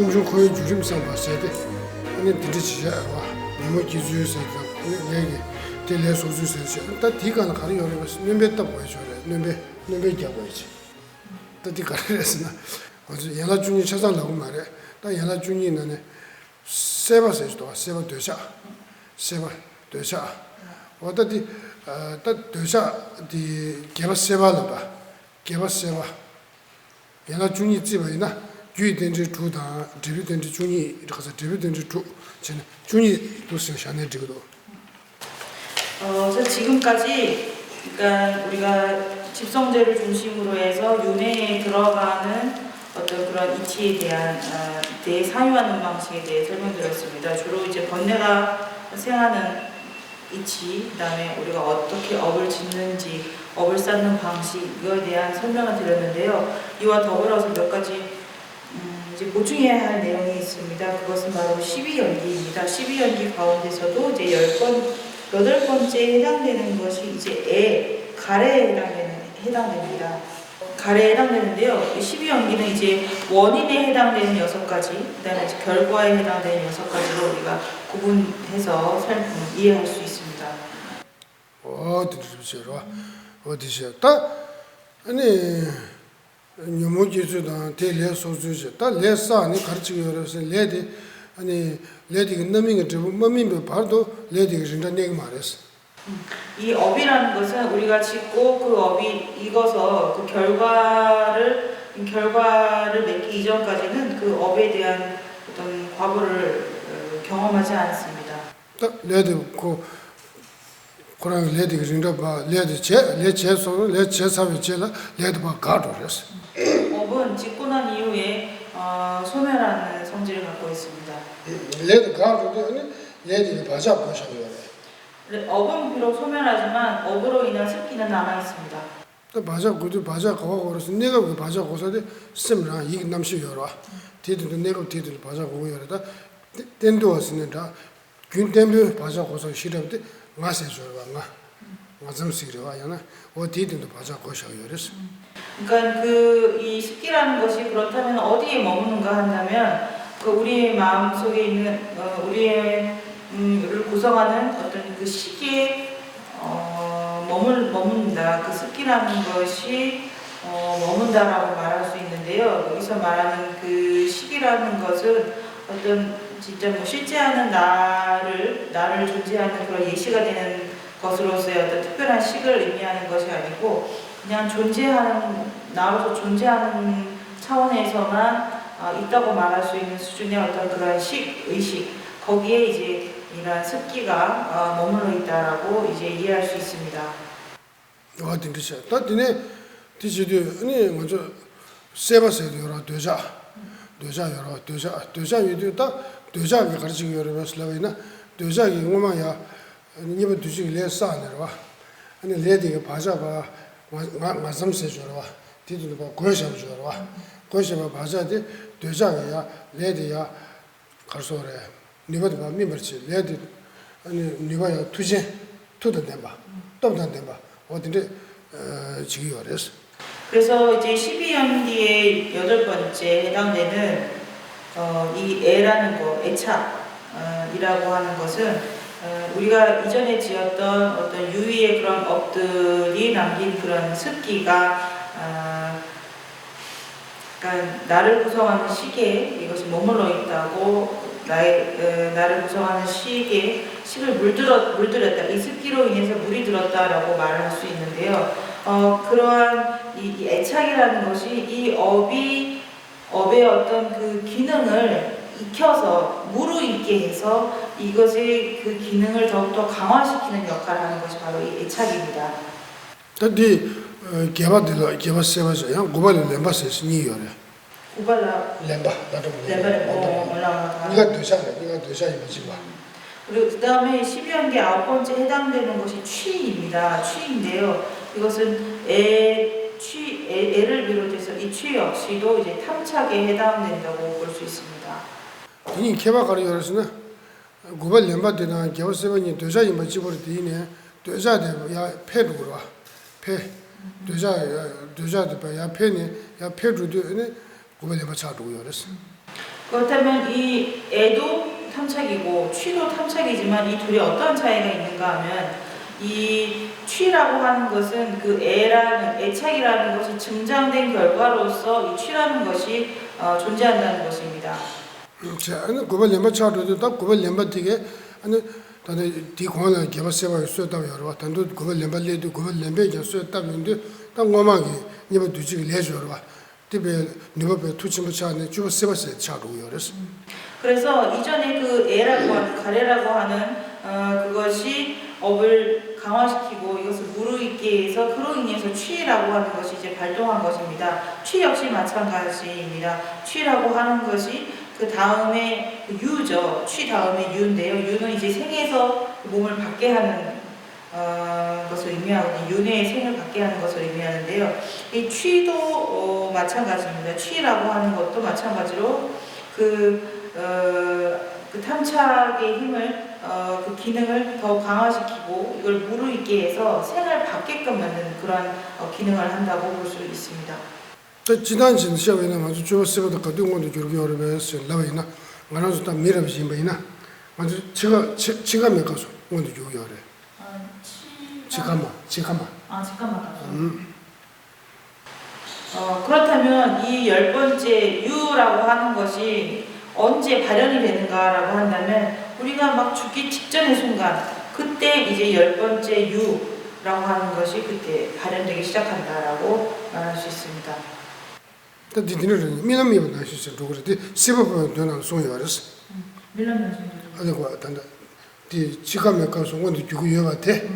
중중 거의 주심 삼았어야 돼. 아니 드리지야 와. 너무 기주에서 얘기 텔레 소주세서 다 디가는 가려 열어서 눈배다 보여줘야 눈배 잡아야지. 또 디가래서나 어제 연락 중이 찾아나고 말해. 나 연락 중이 있는데 세바세도 세바 되자 어디 다 되자 디 개바 세바는 봐 개바 세바 연락 중이 집이나 주의된지 두다 드비된지 중이 이렇게 드비된지 두 저는 중이 도스 샤네 지금도 그래서 지금까지 그러니까 우리가 집성제를 중심으로 해서 윤회에 들어가는 어떤 그런 이치에 대한 사유하는 방식에 대해 설명드렸습니다. 주로 이제 번뇌가 생하는 이치, 그다음에 우리가 어떻게 업을 짓는지, 업을 쌓는 방식 이거에 대한 설명을 드렸는데요. 이와 더불어서 몇 가지 이제 보충해야 할 내용이 있습니다. 그것은 바로 12연기입니다. 12연기 가운데서도 이제 8번째에 해당되는 것이 이제 가래에 해당됩니다. 가래에 해당되는데요. 12연기는 이제 원인에 해당되는 6가지, 그 다음에 이제 결과에 해당되는 6가지로 우리가 구분해서 이해할 수 있습니다. 어디서 딱 아니 녀모지주다 텔레 소주지 딱 레사니 가르치기 어려서 레디 아니 레디가 넘이게 좀 몸이 바로 레디가 진짜 내가 말했어. 이 업이라는 것은 우리가 짓고 그 업이 익어서 그 결과를 맺기 이전까지는 그 업에 대한 어떤 과보를 경험하지 않습니다. 딱 레디 그 그런 레디가 진짜 봐 레디 제소 제사비 제라 레디 봐 가도랬어. 업은 짓고 난 이후에 소멸하는 성질을 갖고 있습니다. 레디 가도도 아니 레디가 바자 보셔요. 업은 비록 소멸하지만 업으로 인한 습기는 남아 있습니다. 또 바자 가고 그래서 내가 그 바자 고사데 쌤이랑 이 남시 열어. 뒤도 내가 뒤도 바자 고고 열어다. 된도 왔으니까 균 때문에 바자 고사 싫어도 마세 줘봐 마 좀 싫어 와야나. 뒤도 바자 고셔 열었어. 그러니까 이 습기라는 것이 그렇다면 어디에 머무는가 한다면 그 우리의 마음 속에 있는 를 구성하는 어떤 그 시기에 머문다. 그 습기라는 것이 머문다라고 말할 수 있는데요. 여기서 말하는 그 시기라는 것은 어떤 진짜 뭐 실제하는 나를 존재하는 그런 예시가 되는 것으로서의 어떤 특별한 식을 의미하는 것이 아니고 그냥 나로서 존재하는 차원에서만 있다고 말할 수 있는 수준의 어떤 그런 의식 거기에 이제 이러한 습기가 머물러 있다라고 이제 이해할 수 있습니다. 어디 뜻이야? 또 뒤에 뒤지도 아니 먼저 세바세도 열어 되자 위도 딱 되자게 가르치기 열어봤을라고이나 되자게 뭐마야 니번 두지 레사네로 와 아니 레디가 바자바 마삼세 줘라 와 뒤도 봐 고셔 줘라 와 고셔 바자데 되자야 레디야 가르소래 니버도 봐 미버치 레디 아니 니바야 투도 된다 또도 된다 어딘데 지기 어렸어. 그래서 이제 12연기의 8번째 해당되는 이 애라는 거, 애착이라고 하는 것은 우리가 이전에 지었던 어떤 유의의 그런 업들이 남긴 그런 습기가 그러니까 나를 구성하는 시계에 이것이 머물러 있다고 나를 구성하는 식을 물들였다. 이 습기로 인해서 물이 들었다라고 말할 수 있는데요. 그러한 이 애착이라는 것이 이 업의 어떤 그 기능을 익혀서 무르익게 해서 이것의 그 기능을 더욱더 강화시키는 역할을 하는 것이 바로 이 애착입니다. 근데 개발세바서 양 고발을 렘바세스 니요래. 고발라 렘바 나도 올라가. 네가 되잖아 이거지 봐. 그리고 그 다음에 12연계 9번째 해당되는 것이 취입니다. 취인데요. 이것은 애를 비롯해서 이 취 역시도 이제 탐착에 해당된다고 볼 수 있습니다. 이 개발가리 열었으나 고발 렘바되나 개발세바니 되자이 맞지버리 되네. 되자데 야 패로 와. 패 되자데 야 패니 야 패루도 네 고발 렘바 차도 열었어. 그렇다면 이 애도 탐착이고 취도 탐착이지만 이 둘이 어떤 차이가 있는가 하면 이 취라고 하는 것은 그 애착이라는 것이 증장된 결과로서 이 취라는 것이 존재한다는 것입니다. 자, 고발 렘바 차도도 딱 고발 렘바 되게 아니 다들 디 공원을 개발세가 있었다고 여러 단도 고발 렘바리도 고발 렘베게 있었다는데 딱 뭐마게 니가 두지 내줘라 봐. 집에 누가 투치못 차네 주고 세버세 차도 그래서 그래서 이전에 그 애라고 하는 가래라고 하는 그것이 업을 강화시키고 이것을 무르익게 해서 그로 인해서 취라고 하는 것이 이제 발동한 것입니다. 취 역시 마찬가지입니다. 취라고 하는 것이 그 다음에 유죠. 취 다음에 유인데요. 유는 이제 생에서 몸을 받게 하는 것을 의미하고 윤회의 생을 받게 하는 것을 의미하는데요. 이 취도 마찬가지입니다. 취라고 하는 것도 마찬가지로 그 탐착의 힘을 그 기능을 더 강화시키고 이걸 무르익게 해서 생을 받게끔 만드는 그런 기능을 한다고 볼 수 있습니다. 지난 시험에는 아주 주어서부터 거든 것도 저렇게 어려워서 나와이나 말아서 다 밀어지 뭐이나 아주 지가 몇 가서 오늘 저기 어려. 지가마. 잠깐만. 그렇다면 이 10번째 유라고 하는 것이 언제 발현이 되는가라고 한다면 우리가 막 죽기 직전의 순간 그때 이제 10번째 유라고 하는 것이 그때 발현되기 시작한다라고 말할 수 있습니다. 디디는 미남이면 나시죠. 그런데 세법은 되는 소리 알았어. 밀라면 아니고 단다. 디 지가 몇 가서 오늘 저기 여한테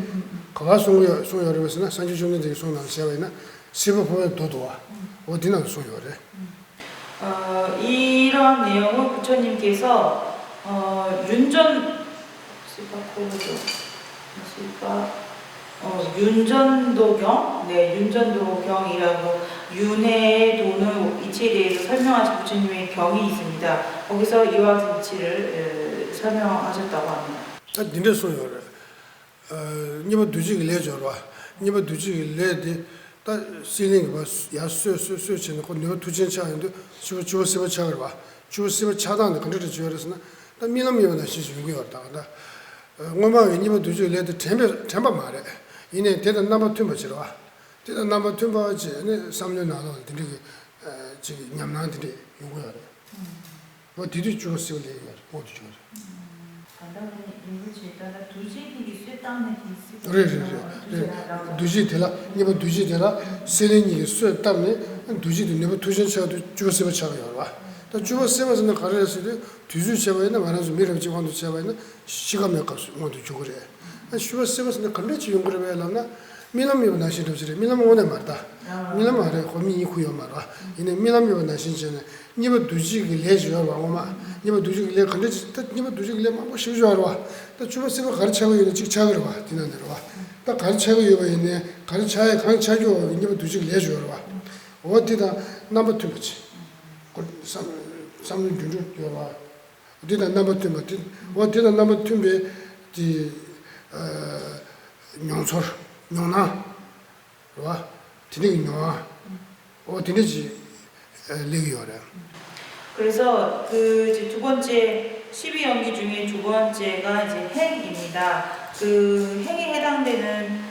가가 소리 알아서나 산지 중에 되게 소리 나세요나 세법은 더 도와. 어디나 소리 알아. 이런 내용을 부처님께서 윤전도경이라고 윤회의 도는 이치에 대해서 설명하신 부처님의 경이 있습니다. 거기서 이와 같은 이치를 설명하셨다고 합니다. 니네 소리 알아. 니가 두지를 내줘라. 니가 두지를 내디 다 실링 봐. 야수수수 지는 거 내가 두진 차인데 주어서 차를 봐. 주어서 차다는데 근데 주어서는 다 미남이면 시주 이거 왔다가 엄마 니가 두지를 내디 템바 말해. 이내 대단 남아 템바지로 와. 대단 남아 템바지. 네 3년 나도 되게 지금 냠나한테 요거야. 뭐 뒤뒤 주어서 얘기해. 어디 주어. 두지 되라 이거 두지 되라 세련이 수 때문에 두지도 내가 두전차도 주어서 차요 봐. 또 주어서는 가르쳐서 두지 제바에나 말아서 미래지 관도 제바에나 시간 몇 값을 모두 주 그래. 주어서는 간대지 용거를 왜 하나 미남이면 나시도 저래. 미남 오늘 말다. 미남 말에 고민이 있고요 말아. 이내 미남이면 나신전에 니가 두지를 내줘야 봐. 엄마. 니가 두지를 내 근데 니가 두지를 내뭐 쉬죠 알아. 또 주어서 가르쳐고 있는 직장으로 와. 지난대로 와. 딱 가르쳐고 있네. 가르쳐야 강차죠. 니가 두지를 내줘야 봐. 어디다 넘버 2 붙이. 삼는 준주 봐. 어디다 넘버 2 붙이. 어디다 넘버 2에 디 용설 용나 와 디네 용아 디네지 레기어래. 그래서 그 이제 두 번째 12연기 중에 두 번째가 이제 행입니다. 그 행에 해당되는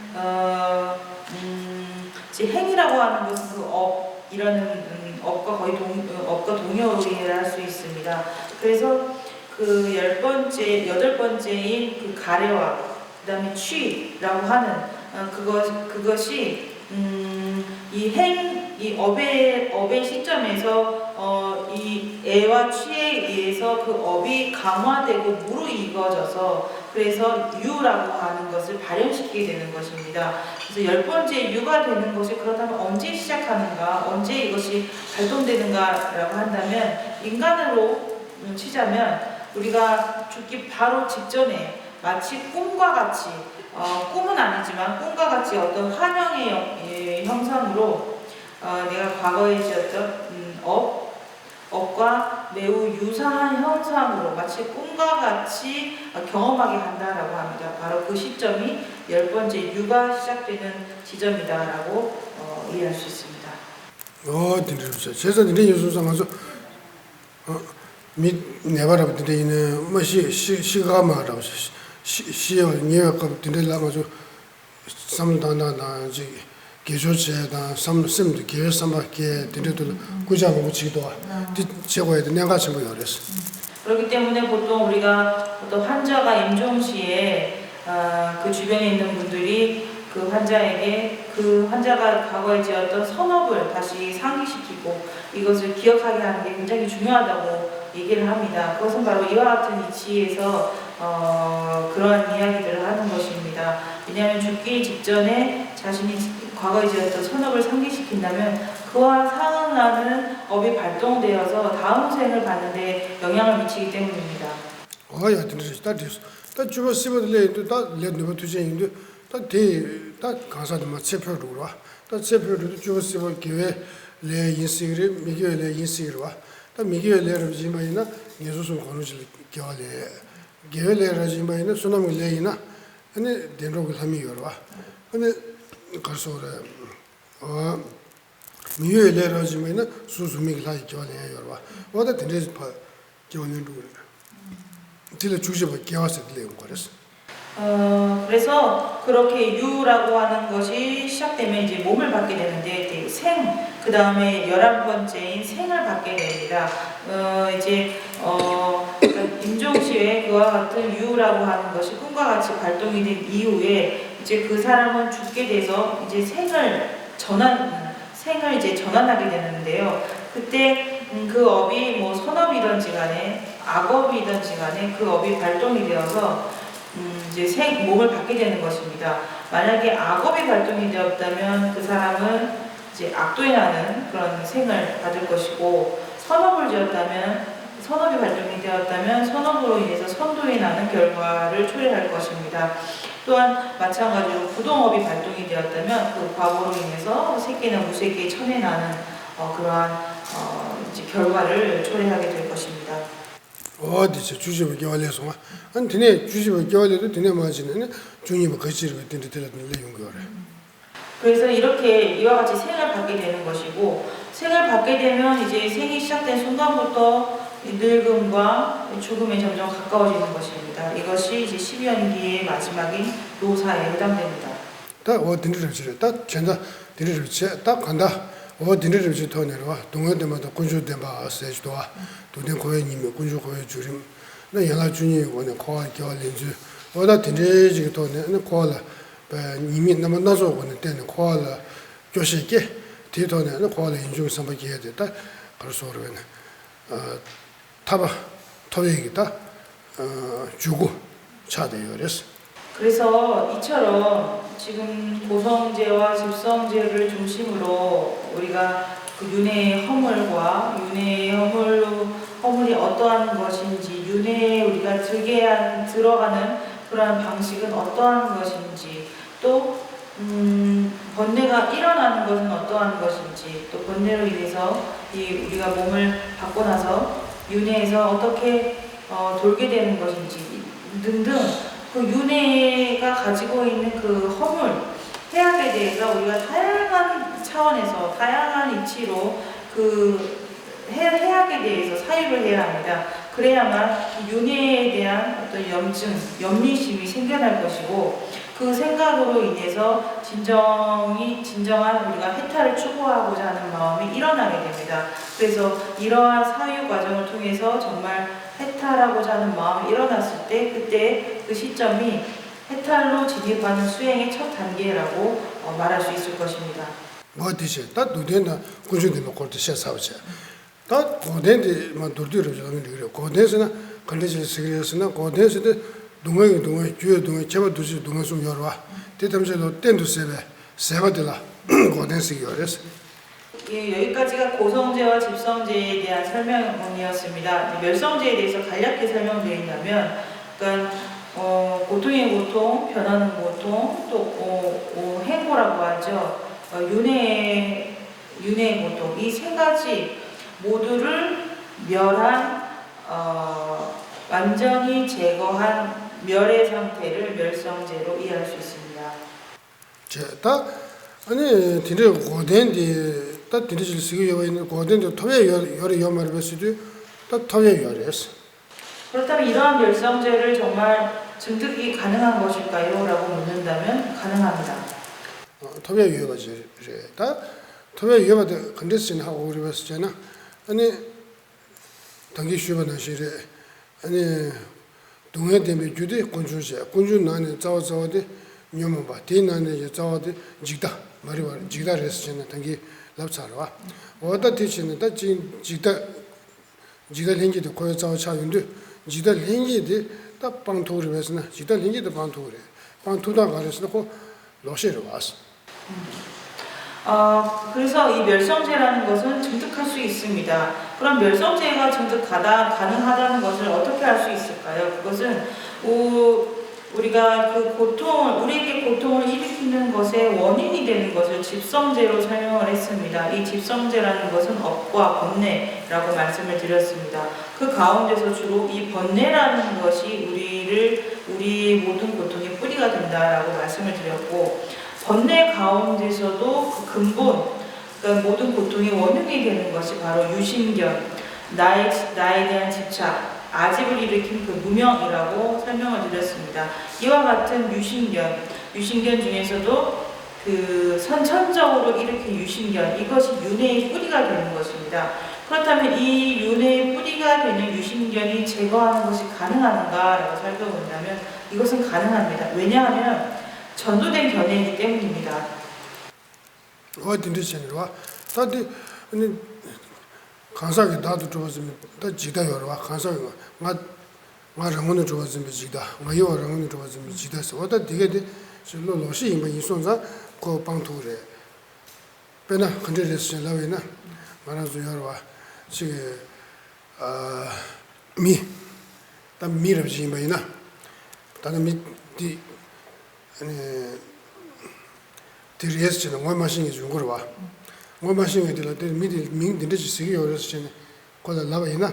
이제 행이라고 하는 것은 그 업이라는 업과 거의 업과 동의어로 이해할 수 있습니다. 그래서 그 8번째인 그 가래와 그다음에 취라고 하는 그것이 이 업의 시점에서 이 애와 취에 의해서 그 업이 강화되고 무르익어져서 그래서 유라고 하는 것을 발현시키게 되는 것입니다. 그래서 10번째 유가 되는 것이 그렇다면 언제 시작하는가, 언제 이것이 발동되는가라고 한다면 인간으로 치자면 우리가 죽기 바로 직전에 마치 꿈과 같이 꿈은 아니지만 꿈과 같이 어떤 환영의 형상으로 내가 과거에 지었던 업과 매우 유사한 형상으로 마치 꿈과 같이 경험하게 한다라고 합니다. 바로 그 시점이 10번째 유가 시작되는 지점이다라고 이해할 수 있습니다. 진짜 제사 니네 예수상 가서 미 네바라부터 있는 뭐시 시가마라고 시어 니어급 din들라가지고 삼단다나 이제 계조제다 삼심도 계획삼밖에 din들도 구자고 붙이기도 제거해야 돼. 내가 지금 그랬어. 그렇기 때문에 보통 우리가 어떤 환자가 임종시에 그 주변에 있는 분들이 그 환자에게 그 환자가 과거에 지었던 선업을 다시 상기시키고 이것을 기억하게 하는 게 굉장히 중요하다고 얘기를 합니다. 그것은 바로 이와 같은 이치에서 그러한 이야기들을 하는 것입니다. 왜냐하면 죽기 직전에 자신이 과거에 지었던 선업을 상기시킨다면 그와 상응하는 업이 발동되어서 다음 생을 받는데 영향을 미치기 때문입니다. 어야 din들 다 주로 시버들레 다 레드버 투제인도 다 가사도 막 체표로 와. 다 체표로 주로 시버 기회 레 인시그리 미기에 레 인시그리 와. 다 미기에 레를 지마이나 예수선 거누질 겨래. 기회 레를 지마이나 소나무 레이나 아니 데로를 함이요 와. 근데 가서래 미기에 레를 지마이나 수수미기 라이 겨래요 와. 와다 din들 파 겨는도 딜 주제가 개와서 들려온 거랬어. 그래서 그렇게 유라고 하는 것이 시작되면 이제 몸을 받게 되는데 그 다음에 11번째인 생을 받게 됩니다. 그러니까 임종시에 그와 같은 유라고 하는 것이 꿈과 같이 발동이 된 이후에 이제 그 사람은 죽게 돼서 이제 생을 이제 전환하게 되는데요. 그때 그 업이 뭐 선업이든지 간에 악업이든지 간에 그 업이 발동이 되어서 이제 몸을 받게 되는 것입니다. 만약에 악업이 발동이 되었다면 그 사람은 이제 악도에 나는 그런 생을 받을 것이고 선업이 발동이 되었다면 선업으로 인해서 선도에 나는 결과를 초래할 것입니다. 또한 마찬가지로 부동업이 발동이 되었다면 그 과거로 인해서 세계나 무세계에 천에 나는 그러한 이제 결과를 초래하게 될 것입니다. 어디서 주집을 겨울에서 한 드네 주집을 겨울에도 드네 마시는 중립을 거치를 든든들었는 내용 거래. 그래서 이렇게 이와 같이 생을 받게 되는 것이고 생을 받게 되면 이제 생이 시작된 순간부터 늙음과 죽음에 점점 가까워지는 것입니다. 이것이 이제 12연기의 마지막인 노사에 해당됩니다. 딱 어딘지를 지려 딱 전다 드리를 딱 간다. 어딘지를 지 토네로 동호대마다 군주대마 세주도와 도된 고연님이 군주 고연 주림 나 연하 준이 오늘 코아 겨울인지 어다 드리지게 토네 코알라 이미 남나서 오는 때는 코알라 교시게 뒤도네 코알라 인중 선박이 해야 됐다. 그래서 그러면 타바 토익이다 주고 차대요 그랬어. 그래서 이처럼 지금 고성제와 집성제를 중심으로 우리가 그 윤회의 허물과 윤회의 허물이 어떠한 것인지, 윤회에 우리가 들어가는 그러한 방식은 어떠한 것인지, 또 번뇌가 일어나는 것은 어떠한 것인지, 또 번뇌로 인해서 우리가 몸을 받고 나서 윤회에서 어떻게 돌게 되는 것인지 등등 그 윤회가 가지고 있는 그 허물, 해악에 대해서 우리가 다양한 차원에서 다양한 이치로 그 해악에 대해서 사유를 해야 합니다. 그래야만 윤회에 대한 어떤 염리심이 생겨날 것이고 그 생각으로 인해서 진정한 우리가 해탈을 추구하고자 하는 마음이 일어나게 됩니다. 그래서 이러한 사유 과정을 통해서 정말 해탈하고자 하는 마음이 일어났을 때 그때 그 시점이 해탈로 진입하는 수행의 첫 단계라고 말할 수 있을 것입니다. 어디서 다 도된다 군주들 놓고 시작하자. 다 고된데만 돌들을 좀 그래. 고된에서는 걸리질 쓰기에서는 고된에서 동의 주요 동의 제발 두시 동의 좀 열어 와. 대담실로 땐도 세바들라 고된식이 어렸어. 여기까지가 고성제와 집성제에 대한 설명이었습니다. 멸성제에 대해서 간략히 설명되어 있냐면, 그러니까 고통의 고통, 변하는 고통, 또 해고라고 하죠. 윤회의 고통, 이 세 가지 모두를 멸한 완전히 제거한 멸의 상태를 멸성제로 이해할 수 있습니다. 자, 아니 디르 고된디 딱 디르실 쓰기 여와 있는 고된도 토에 열이 여말을 봤을 또 토의 요리였어. 그렇다면 이러한 멸성죄를 정말 증득이 가능한 것일까요? 라고 묻는다면 가능합니다. 토의 요리가 다 토의 요리가 컨디션 하고 우리 봤잖아. 아니 당기 쉬어는 시래 아니 동해 때문에 주대 군주시 군주 나는 자와자와데 녀모 봐 대나는 이제 자와데 직다 말이 말 직다 레스잖아 당기 납차로 와 어디 대신에 다 직다 직다 렌지도 거의 자와 차는데 직다 렌지도 다 방토를 해서나 직다 렌지도 방토를 방토다 가려서 그 로시로 왔어. 그래서 이 멸성죄라는 것은 증득할 수 있습니다. 그럼 멸성죄가 가능하다는 것을 어떻게 할 수 있을까요? 그것은 우리가 그 우리에게 고통을 일으키는 것의 원인이 되는 것을 집성죄로 설명을 했습니다. 이 집성죄라는 것은 업과 번뇌라고 말씀을 드렸습니다. 그 가운데서 주로 이 번뇌라는 것이 우리 모든 고통의 뿌리가 된다라고 말씀을 드렸고, 번뇌 가운데서도 그 근본, 그러니까 모든 고통의 원흉이 되는 것이 바로 유신견, 나에 대한 집착, 아집을 일으킨 그 무명이라고 설명을 드렸습니다. 이와 같은 유신견 중에서도 그 선천적으로 일으킨 유신견, 이것이 윤회의 뿌리가 되는 것입니다. 그렇다면 이 윤회의 뿌리가 되는 유신견이 제거하는 것이 가능한가라고 살펴본다면 이것은 가능합니다. 왜냐하면 전도된 견해이기 때문입니다. 어딘데 전에와 다들 아니 간사게 나도 좋아지면 다 지다 열어와 간사게 나 랑원을 좋아지면 지다 마요 랑원을 좋아지면 지다서 어다 되게 실로 로시 임바 이송자 그 방투래 배나 컨트레스 라웨나 말아서 열어와 지금 다 미럽지 임바이나 다는 미디 아니 디리에스는 뭐 마신이 준 거로 와. 뭐 마신이 들어 미디 민디를 지시기 어렸을 때 거다 나와이나.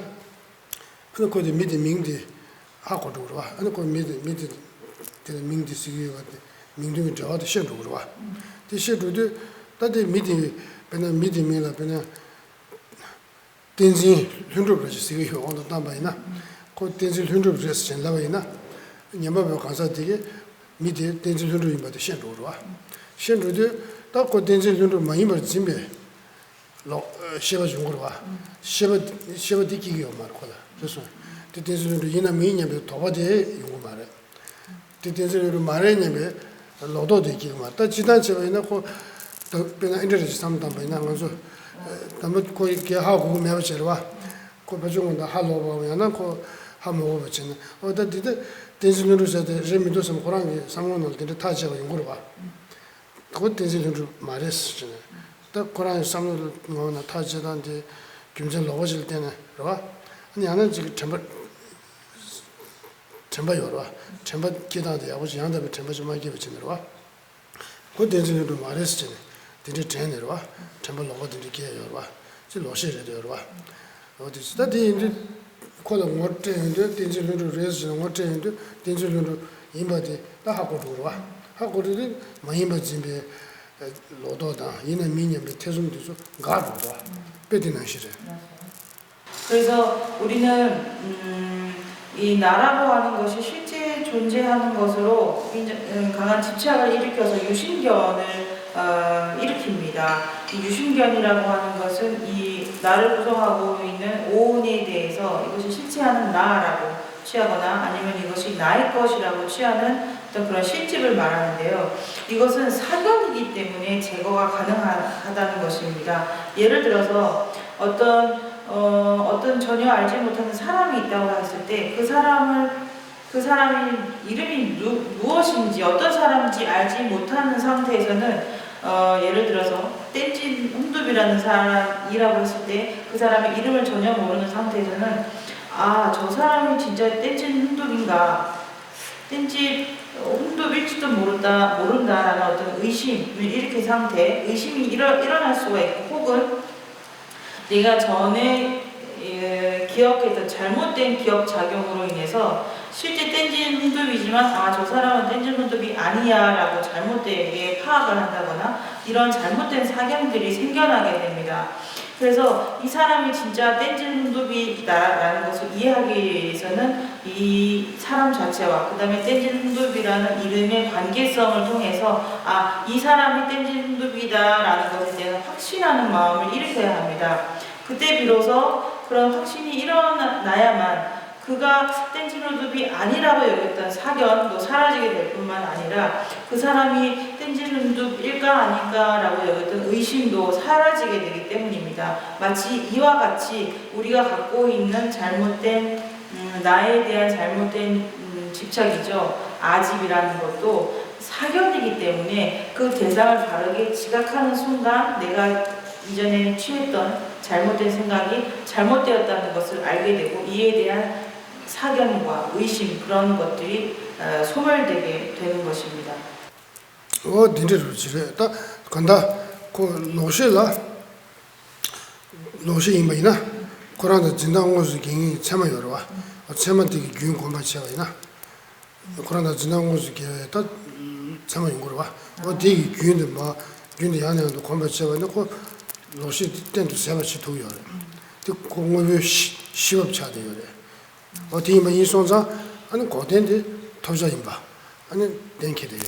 그 거기 미디 민디 하고 들어 와. 아니 그 미디 민디 시기 같아. 민디가 저한테 신도 그러 와. 디시도도 다들 미디 배나 미디 밀라 배나 텐지 흔들어 지시기 온도 담바이나. 그 텐지 흔들어 지시 나와이나. 냐마베 가서 되게 미디 텐지 흔들어 임바도 신도 그러 와. 신도도 딱고 텐지 흔들어 많이 버진베 로 시바 중으로 와. 시바 디기요 말고라. 그래서 텐지 흔들어 이나 미냐베 도바데 용고 말해. 텐지 흔들어 말에냐베 로도 디기고 말다 지단체에나 고 배나 인터넷 삼다 배나 가서 담을 거 이렇게 하고 매버지러 와. 그 배종은 하로 보면은 그 하모 버치는 어디 텐지누르서데 재미도서 고랑이 상원을 되게 타지고 용고로 와. 그 텐지누르 말했었잖아. 딱 고랑이 상원을 뭐나 타지던데 김전 넣어질 때는 와. 아니 안은 지금 전부 열어 와. 전부 기다데 아버지 한다면 전부 좀 하게 버치는 와. 그 텐지누르 말했었잖아. 되게 전에로 와. 전부 넣어들 이렇게 열어 와. 지 로시를 열어 와. 어디서 다디 이제 콜로 못되는데 텐지누르 레스는 못되는데 텐지누르 임바디 다 하고 들어와. 하고들이 많이 맞지면 로도다 이는 미니엄의 태중도서 가로도 빼디는 시래. 그래서 우리는 이 나라고 하는 것이 실제 존재하는 것으로 강한 집착을 일으켜서 유신견을 일으킵니다. 이 유신견이라고 하는 것은 이 나를 구성하고 있는 오온에 대해서 이것이 실체하는 나라고 취하거나 아니면 이것이 나의 것이라고 취하는 어떤 그런 실집을 말하는데요. 이것은 사견이기 때문에 제거가 가능하다는 것입니다. 예를 들어서 어떤 전혀 알지 못하는 사람이 있다고 했을 때 그 사람이 이름이 무엇인지 어떤 사람인지 알지 못하는 상태에서는 예를 들어서 땐진 훈둡이라는 사람이라고 했을 때 그 사람의 이름을 전혀 모르는 상태에서는 저 사람이 진짜 땐진 훈둡인가 땐진 훈둡일지도 모른다라는 어떤 의심을 일으킨 상태, 의심이 일어날 수가 있고 혹은 내가 전에 기억했던 잘못된 기억 작용으로 인해서 실제 댄진 훈두비지만 아 저 사람은 댄진 훈두비 아니야라고 잘못되게 파악을 한다거나 이런 잘못된 사견들이 생겨나게 됩니다. 그래서 이 사람이 진짜 댄진 훈두비다라는 것을 이해하기 위해서는 이 사람 자체와 그 다음에 댄진 훈두비라는 이름의 관계성을 통해서 아 이 사람이 댄진 훈두비다라는 것에 대해서 확신하는 마음을 일으켜야 합니다. 그때 비로소 그런 확신이 일어나야만 그가 댄진 훈두비 아니라고 여겼던 사견도 사라지게 될 뿐만 아니라 그 사람이 댄진 훈두비일까 아닐까라고 여겼던 의심도 사라지게 되기 때문입니다. 마치 이와 같이 우리가 갖고 있는 잘못된 나에 대한 잘못된 집착이죠. 아집이라는 것도 사견이기 때문에 그 대상을 바르게 지각하는 순간 내가 이전에 취했던 잘못된 생각이 잘못되었다는 것을 알게 되고 이에 대한 사견과 의심 그런 것들이 소멸되게 되는 것입니다. 딘데로 지래 다 간다 그 노시 임바이나 코란의 진단고스 경이 참아 여러 와 참아되게 균 공부하시나 코란의 진단고스 게다 참아 연구로 와 어디 균데 뭐 균데 안에도 공부하시나 그 노시 때도 세바치 도요 그 공부에 시업차대요 어디 뭐 이송자 아니 고된데 도저인바 아니 땡케대요.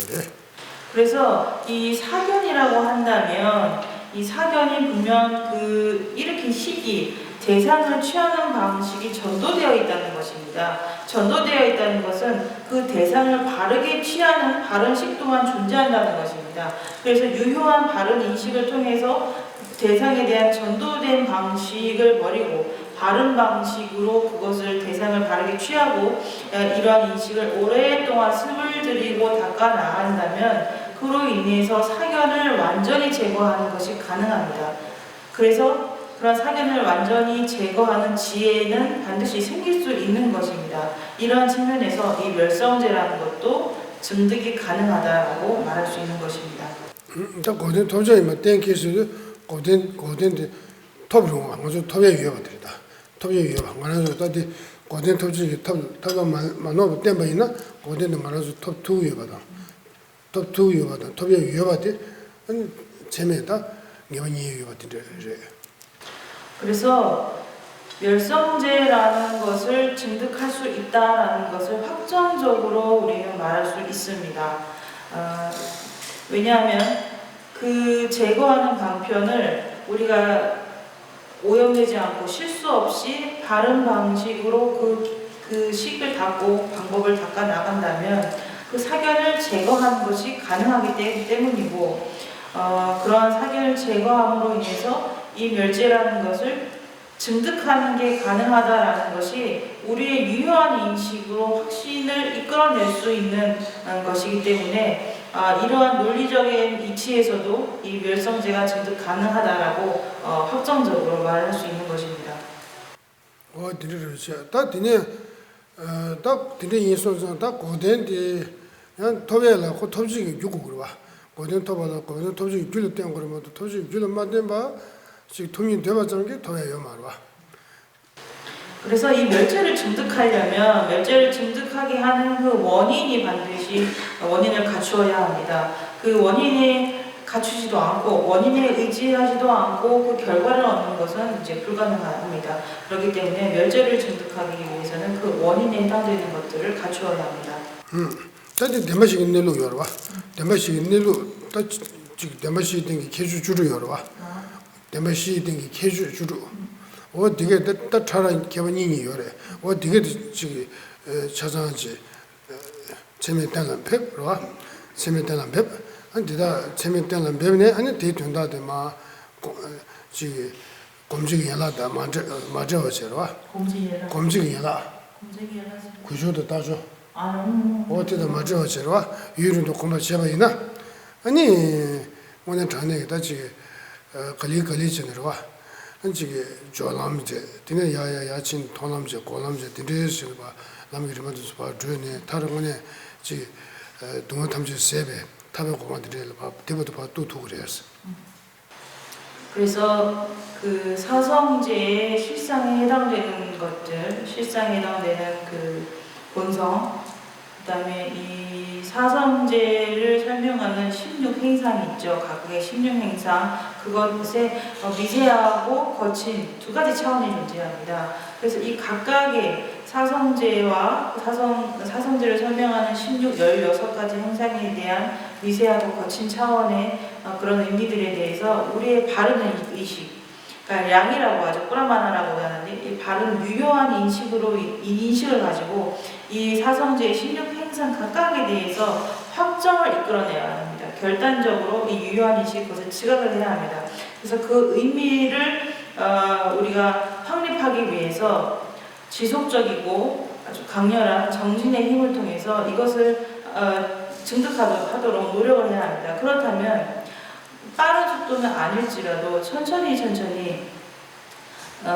그래서 이 사견이라고 한다면 이 사견이 분명 그 일으킨 시기 대상을 취하는 방식이 전도되어 있다는 것입니다. 전도되어 있다는 것은 그 대상을 바르게 취하는 바른 식 또한 존재한다는 것입니다. 그래서 유효한 바른 인식을 통해서 대상에 대한 전도된 방식을 버리고 바른 방식으로 그것을 대상을 바르게 취하고 이러한 인식을 오랫동안 습을 들이고 닦아 나간다면 그로 인해서 사견을 완전히 제거하는 것이 가능합니다. 그래서 그런 사견을 완전히 제거하는 지혜는 반드시 생길 수 있는 것입니다. 이러한 측면에서 이 멸성제라는 것도 증득이 가능하다고 말할 수 있는 것입니다. 고된 도저히 뭐 땡케스도 고된데 톱으로 아주 톱에 위협받들다. 톱에 위협한 거는 어디 고된 톱지 톱도 만노 땜바이나 고된도 말아서 톱2 위협받아. 톱2 위협받아. 톱에 위협받대 재미다 예원이 위협받대. 그래서 멸성제라는 것을 증득할 수 있다라는 것을 확정적으로 우리는 말할 수 있습니다. 왜냐하면 그 제거하는 방편을 우리가 오염되지 않고 실수 없이 바른 방식으로 그 식을 닦고 방법을 닦아 나간다면 그 사견을 제거하는 것이 가능하기 때문이고 그러한 사견을 제거함으로 인해서 이 멸제라는 것을 증득하는 게 가능하다라는 것이 우리의 유효한 인식으로 확신을 이끌어낼 수 있는 것이기 때문에 이러한 논리적인 이치에서도 이 멸성제가 증득 가능하다라고 확정적으로 말할 수 있는 것입니다. 드리르지. 다 드네 딱 드네 인소선 딱 고된데 한 토베라 고 톱지기 주고 그러 봐. 고된 토바다 고된 톱지기 줄을 땡 그러면 또 톱지기 줄을 만든 바 지금 통이 되어봤자는 게 토예요 말 봐. 그래서 이 멸제를 증득하려면 멸제를 증득하게 하는 그 원인이 반드시 원인을 갖추어야 합니다. 그 원인이 갖추지도 않고 원인에 의지하지도 않고 그 결과를 얻는 것은 이제 불가능합니다. 그렇기 때문에 멸제를 증득하기 위해서는 그 원인에 해당되는 것들을 갖추어야 합니다. 자기 대마식 있는로 열어 봐. 대마식 있는로 딱 지금 대마식 된게 개주 주로 열어 봐. 대마식 된게 개주 주로 되게 딱 차라 개번이니 요래. 되게 지금 찾아지 재밌다는 팩 그러와. 재밌다는 팩. 안디다 재밌다는 팩네 아니 대tun다데 마 지금 검증이 하나다 맞아 버셔와. 검증이 하나. 구조도 따져. 어디다 맞아 버셔와. 유륜도 공부 제바이나. 아니 오늘 전에다 지금 걸리 전으로와. 한지게 조남제 되네 야야야친 도남제 고남제 되네서 봐 남이르면서 봐 주네 다른 거네 지 동탐제 세배 타베 고만들을 봐 대부도 봐또 그래서 그래서 그 사성제의 실상에 해당되는 것들 실상에 해당되는 그 본성, 그다음에 이 사성제를 설명하는 16행상이 있죠. 각각의 16행상, 그것에 미세하고 거친 두 가지 차원이 존재합니다. 그래서 이 각각의 사성제와 사성제를 설명하는 16가지 행상에 대한 미세하고 거친 차원의 그런 의미들에 대해서 우리의 바른 의식, 그러니까 양이라고 하죠. 꾸라마나라고 하는데 이 바른 유효한 인식으로 이 인식을 가지고 이 사성제의 16행상 각각에 대해서 확정을 이끌어내야 합니다. 결단적으로 이 유효한 인식 것을 지각을 해야 합니다. 그래서 그 의미를 우리가 확립하기 위해서 지속적이고 아주 강렬한 정신의 힘을 통해서 이것을 증득하도록 노력을 해야 합니다. 그렇다면 빠른 속도는 아닐지라도 천천히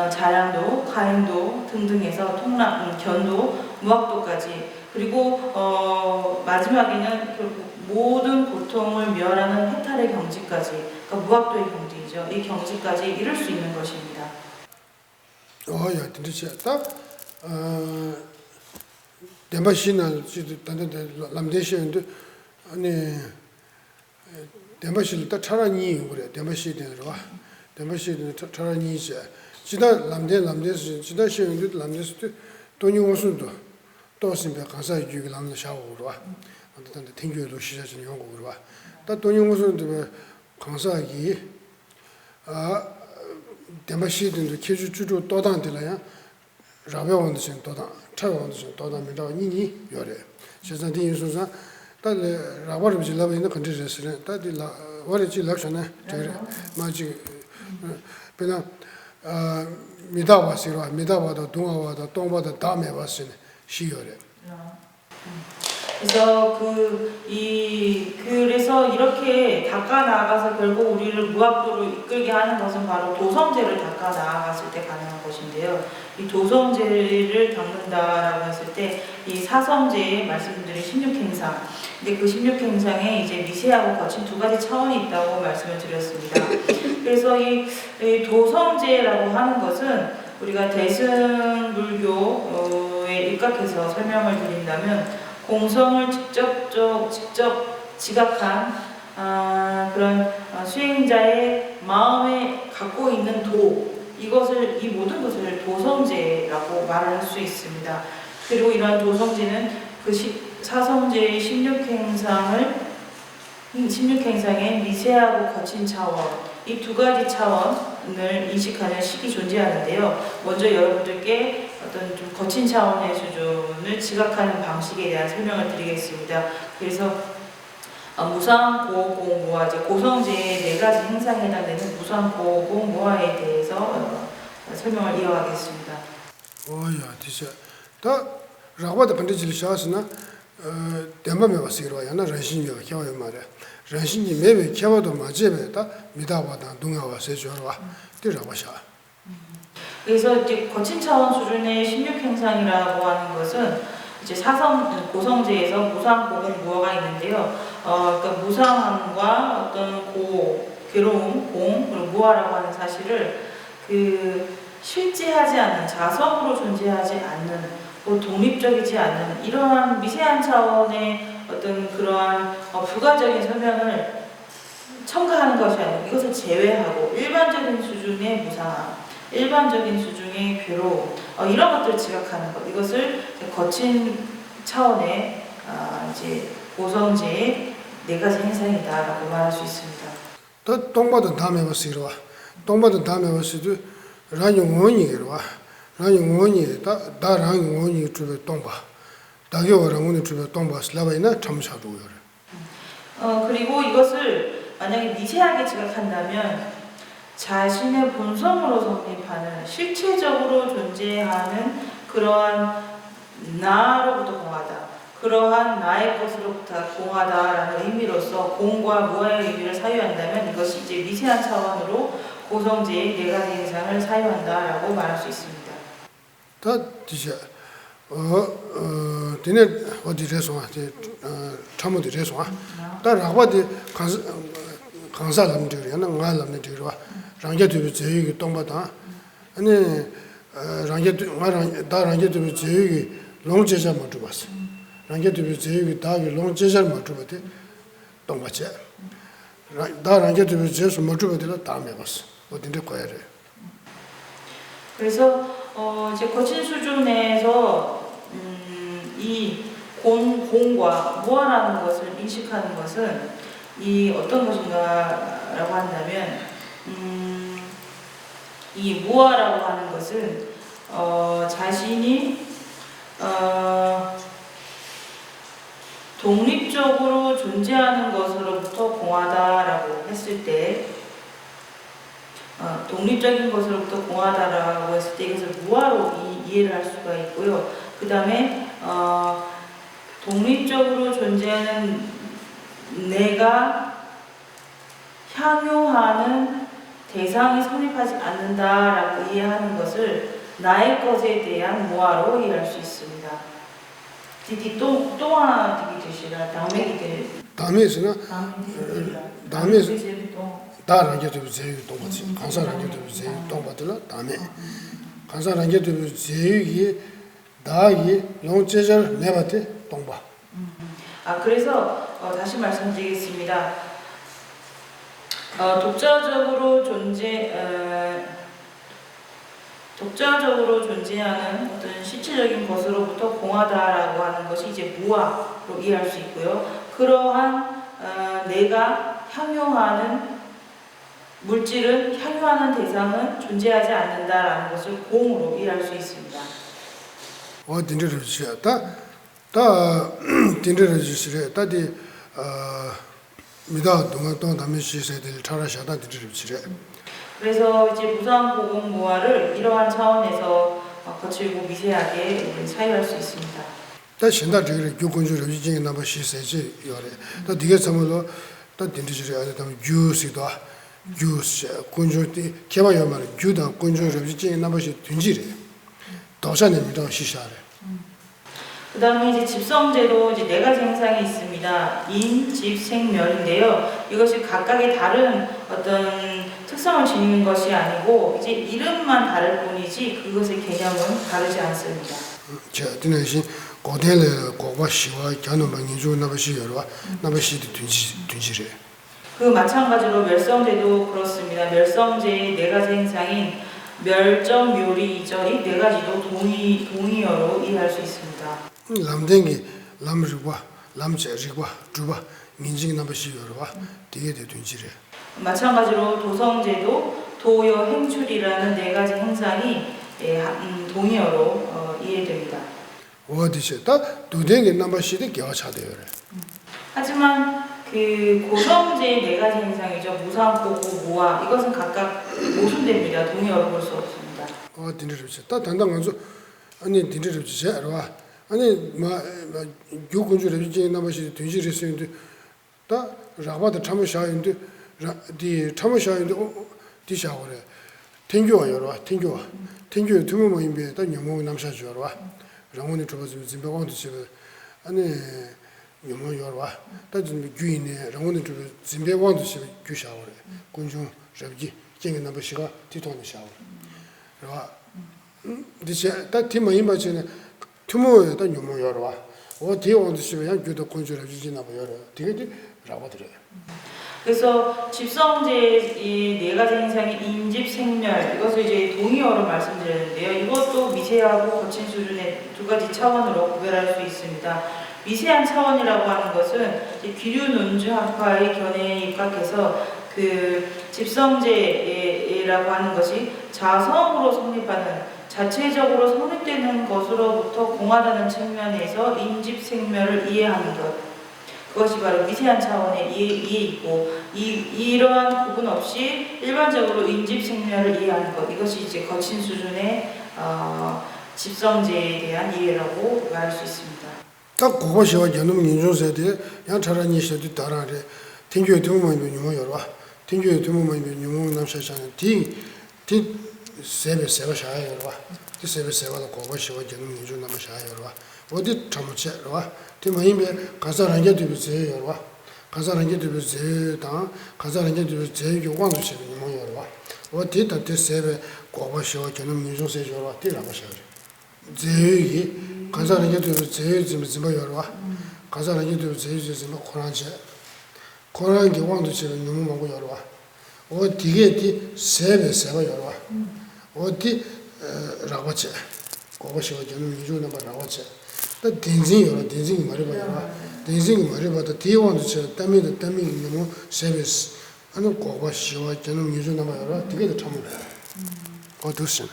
자량도, 가행도 등등해서 통락, 견도, 무학도까지 그리고 마지막에는 결국 모든 고통을 멸하는 해탈의 경지까지, 그러니까 무학도의 경지이죠. 이 경지까지 이룰 수 있는 것입니다. 야, 진짜 딱 덴바시나 지도 단단데 람데시인데 아니 덴바시를 딱 차라니 그래. 덴바시 되더라. 덴바시 차라니 이제 지다 람데스 지다 시인데 람데스 돈이 오순도 또 심배 가서 유기 람데 샤워 그러와. 어떤 땡겨도 시작하는 연구 그러와. 딱 돈이 오순도 강사기 덴바시든도 계주주로 또단들이야. 라베원드신 또단 차원드신 또단이라 니니 요래. 세상 대인소사 딸 라버를 질러버리는 컨디션을 딸이 월지 락션에 저래 마지 그냥 미다와도 동아와도 동바도 다음에 왔으니 시요래. 그래서 이렇게 닦아 나아가서 결국 우리를 무학도로 이끌게 하는 것은 바로 도성제를 닦아 나아갔을 때 가능한 것인데요. 이 도성제를 닦는다라고 했을 때 이 사성제의 말씀드린 16행상, 근데 그 16행상에 이제 미세하고 거친 두 가지 차원이 있다고 말씀을 드렸습니다. 그래서 이 도성제라고 하는 것은 우리가 대승불교에 입각해서 설명을 드린다면 공성을 직접 지각한 그런 수행자의 마음에 갖고 있는 이 모든 것을 도성제라고 말할 수 있습니다. 그리고 이러한 도성제는 그 사성제의 16행상의 미세하고 거친 차원, 이 두 가지 차원을 인식하는 식이 존재하는데요. 먼저 여러분들께 어떤 좀 거친 차원의 수준을 지각하는 방식에 대한 설명을 드리겠습니다. 그래서 무상, 고, 공, 무화, 고성제의 4가지 행상에 해당되는 무상, 고, 공, 무화에 대해서 설명을 이어가겠습니다. 야, 진짜 다 라바도 반드시 샤스나 덴바메 와시로 야나 런신이가 겨워요 말이야. 런신이 매매 겨워도 맞제베다 미다와다 동아와 세주어와 뛰어와샤. 그래서 이제 거친 차원 수준의 16행상이라고 하는 것은 이제 고성제에서 무상, 고공, 무어가 있는데요. 그러니까 무상함과 어떤 괴로움, 공, 그리고 무아라고 하는 사실을 실제하지 않는, 자성으로 존재하지 않는, 독립적이지 않는 이러한 미세한 차원의 어떤 그러한 부가적인 설명을 첨가하는 것이 아니고 이것을 제외하고 일반적인 수준의 무상함, 일반적인 수준의 괴로움, 이런 것들을 지각하는 것, 이것을 거친 차원의 이제 고성제의 4가지 행상이다라고 말할 수 있습니다. 또 동바도 다음에 와시로 동바도 다음에 와시도 라용원이로 라용원이 다 라용원이 주베 동바 다교라고는 주베 동바 슬라바이나 참사도요. 그리고 이것을 만약에 미세하게 지각한다면 자신의 본성으로 성립하는 실체적으로 존재하는 그러한 나로부터 공하다, 그러한 나의 것으로부터 공하다라는 의미로서 공과 무아의 의미를 사유한다면 이것이 이제 미세한 차원으로 고성제의 4가지 행상을 사유한다라고 말할 수 있습니다. 다 진짜 되네 어디에서 참모들에서 다 라바디 강사람들이나 말람들이와 랑게도 제기 동바다 아니 랑게도 말랑 다 랑게도 제기 롱 제자 못 줘봤어. 랑게도 제육이 다게 롱 제자를 못 줘봤대. 동바체. 다 랑게도 제수 못 줘봤대. 다음에 봤어. 어딘데 거야래. 그래서 이제 거친 수준에서 이 공과 무아라는 것을 인식하는 것은 이 어떤 것인가라고 한다면 이 무아라고 하는 것은 자신이 독립적으로 존재하는 것으로부터 공하다라고 했을 때 독립적인 것으로부터 공하다라고 했을 때 이것을 무아로 이해를 할 수가 있고요. 그 다음에 독립적으로 존재하는 내가 향유하는 대상이 성립하지 않는다라고 이해하는 것을 나의 것에 대한 무아로 이해할 수 있습니다. 디디 똥아 디기 드시라 다음에서는 다음에서는 다랑게도 제육 동바지. 간사랑게도 제육 동바들라 다음에 간사랑게도 제육이 다기 롱 제자를 내봤대 동바. 그래서 다시 말씀드리겠습니다. 독자적으로 존재하는 어떤 실질적인 것으로부터 공하다라고 하는 것이 이제 무아로 이해할 수 있고요. 그러한 내가 향유하는 물질은 향유하는 대상은 존재하지 않는다라는 것을 공으로 이해할 수 있습니다. 딘데를 주시야. 다 딘데를 주시래. 다디 미다 동안 담에 시세들 차라샤다 딘데를 주시래. 그래서 이제 무상보공무아를 이러한 차원에서 거칠고 미세하게 사유할 수 있습니다. 다 신다 저기 교권주를 유진이 남아 시세지 요래. 다 디게 참으로 다 딘데지를 아주 다 유스도 유스 군주티 개발요 말 주다 군주를 유진이 남아시 딘지래. 도산입니다 시샤래. 그 다음에 이제 집성제도 이제 네 가지 행상이 있습니다. 인, 집, 생멸인데요. 이것이 각각의 다른 어떤 특성을 지니는 것이 아니고 이제 이름만 다를 뿐이지 그것의 개념은 다르지 않습니다. 자, 드네신 고대의 고바시와 견음방이 주 나바시 여러와 나바시도 둔지래. 그 마찬가지로 멸성제도 그렇습니다. 멸성제의 네 가지 행상인 멸정, 묘리, 이절 이 네 가지도 동의어로 이해할 수 있습니다. 람댕이 람르과 람제리과 주바 민징 나바시 여러와 되게 되든지래. 마찬가지로 도성제도 도여 행출이라는 네 가지 행상이 동의어로 이해됩니다. 어디서다 두댕이 나바시도 겨차대요래. 하지만 그 고성제의 네 가지 행상이죠. 무상, 고고, 무아 이것은 각각 모순됩니다. 동의어로 볼 수 없습니다. 딘데르다 단단한서 아니 딘데르지 알아. 아니 교군주를 유진이 나바시 둔지랬는데 다 라바다 참으셔인데 디 참으셔인데 디샤오래. 땡겨와 여러와 땡겨와 두모 모임에 다 영몽 남샤주 여러와. 랑원이 줘가지고 진배광도 집에 아니 영몽 여러와. 다좀 규인에 랑원이 줘 진배광도 집에 규샤오래. 군중 잡기 쟁이 나바시가 뒤통에 샤오래. 여러와. 디제 다 팀이 맞지네. 투모에 다 영몽 여러와. 뒤에 온도 집에 양 규도 군주를 유진나 봐 여러. 되게 라바들어요. 그래서 집성제의 이 네 가지 행상이 인집, 생멸 이것을 이제 동의어로 말씀드렸는데요. 이것도 미세하고 거친 수준의 두 가지 차원으로 구별할 수 있습니다. 미세한 차원이라고 하는 것은 기류논주학파의 견해에 입각해서 그 집성제라고 하는 것이 자성으로 성립하는 자체적으로 성립되는 것으로부터 공하다는 측면에서 인집생멸을 이해하는 것. 그것이 바로 미세한 차원의 이해이고 이러한 구분 없이 일반적으로 인집생멸을 이해하는 것. 이것이 이제 거친 수준의 집성제에 대한 이해라고 말할 수 있습니다. 딱 그것이와 견음 인종세대 양차라니 시도 따라래. 땡교에 두모만 유모 여러. 땡교에 두모만 유모 남샤잖아. 디 세베 샤야 여러. 디 세베 세바도 그것이와 견음 인종 남샤야 여러. 어디 참으체 여러. 디 마임에 가사랑게 되지 여러. 가사랑게 되지 다 가사랑게 되지 요관도 시도 유모 여러. 어디 다 세베 그것이와 견음 인종세 여러. 디라고 샤야. 제기 간사는 게도 제일 좀 열어. 간사는 게도 제일 좀 고난지. 고난 게 왕도처럼 너무 많고 열어. 어디게 세배 열어. 어디 라고체. 그것이 저는 유주는 라고체. 또 딘진 열어. 딘진 말이 봐요. 딘진 말이 봐도 뒤왕도처럼 땀이 너무 세베스. 아니 그것이 저는 유주는 말이야. 되게 참 어두신.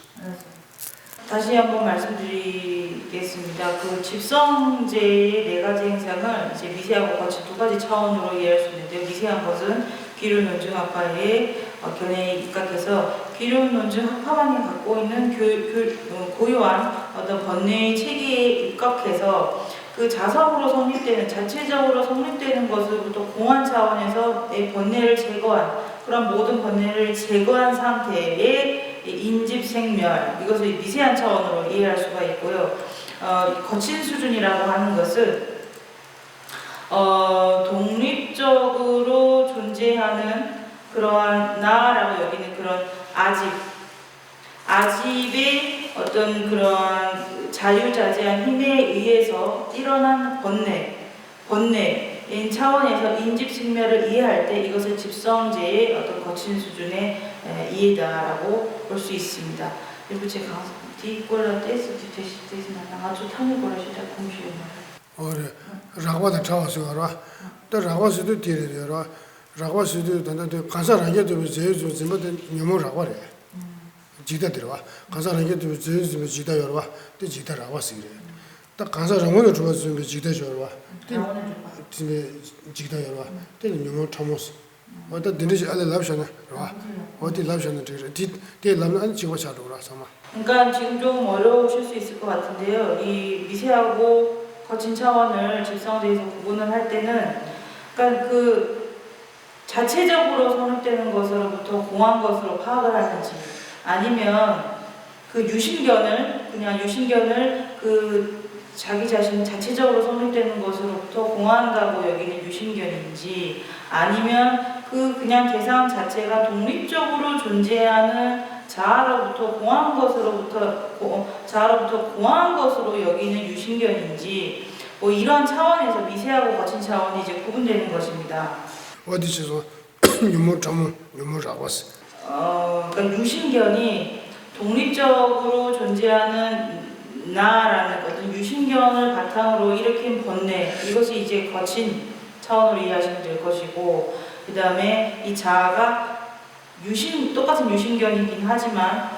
다시 한번 말씀드리겠습니다. 그 집성제의 네 가지 행상을 이제 미세하고 거친 두 가지 차원으로 이해할 수 있는데요. 미세한 것은 기륜 논증 학파의 견해에 입각해서 기륜 논증 학파만이 갖고 있는 고유한 어떤 번뇌의 체계에 입각해서 그 자성으로 성립되는 자체적으로 성립되는 것으로부터 공안 차원에서 내 번뇌를 제거한 그런 모든 번뇌를 제거한 상태의 인집생멸 이것을 미세한 차원으로 이해할 수가 있고요. 거친 수준이라고 하는 것은 독립적으로 존재하는 그러한 나라고 여기는 그런 아집의 어떤 그러한 자유자재한 힘에 의해서 일어난 번뇌인 차원에서 인집생멸을 이해할 때 이것을 집성제의 어떤 거친 수준의 이해다라고 볼 수 있습니다. 그리고 제가 뒤꼴라 떼서 아주 탕을 걸으시다 공시요. 라고다 차와서 알아. 또 라고서도 뒤에라. 라고서도 단단히 간사랑게도 제일 좀 녀모라고 그래. 지다 들어와. 간사랑게도 제일 좀 지다 열어와. 또 지다 라고서 그래. 딱 간사랑원을 좋아서 지다 열어와. 팀에 지다 열어와. 때는 녀모 참았어. 어디 드리지 알아 랍샤나. 와. 어디 랍샤나 뒤에 랍는 안 지워 차도라 삼아. 그러니까 지금 좀 어려우실 수 있을 것 같은데요. 이 미세하고 거친 차원을 집성제에서 구분을 할 때는 그러니까 그 자체적으로 성립되는 것으로부터 공한 것으로 파악을 하는지 아니면 그 유심견을 그 자기 자신 자체적으로 성립되는 것으로부터 공한다고 여기는 유심견인지 아니면 그 그냥 대상 자체가 독립적으로 존재하는 자아로부터 공한 것으로 여기는 유심견인지 뭐 이런 차원에서 미세하고 거친 차원이 이제 구분되는 것입니다. 어디서 유모라고 했어. 그러니까 유심견이 독립적으로 존재하는 나라는 어떤 유심견을 바탕으로 일으킨 번뇌 이것이 이제 거친 차원으로 이해하시면 될 것이고 그 다음에 이 자아가 똑같은 유심견이긴 하지만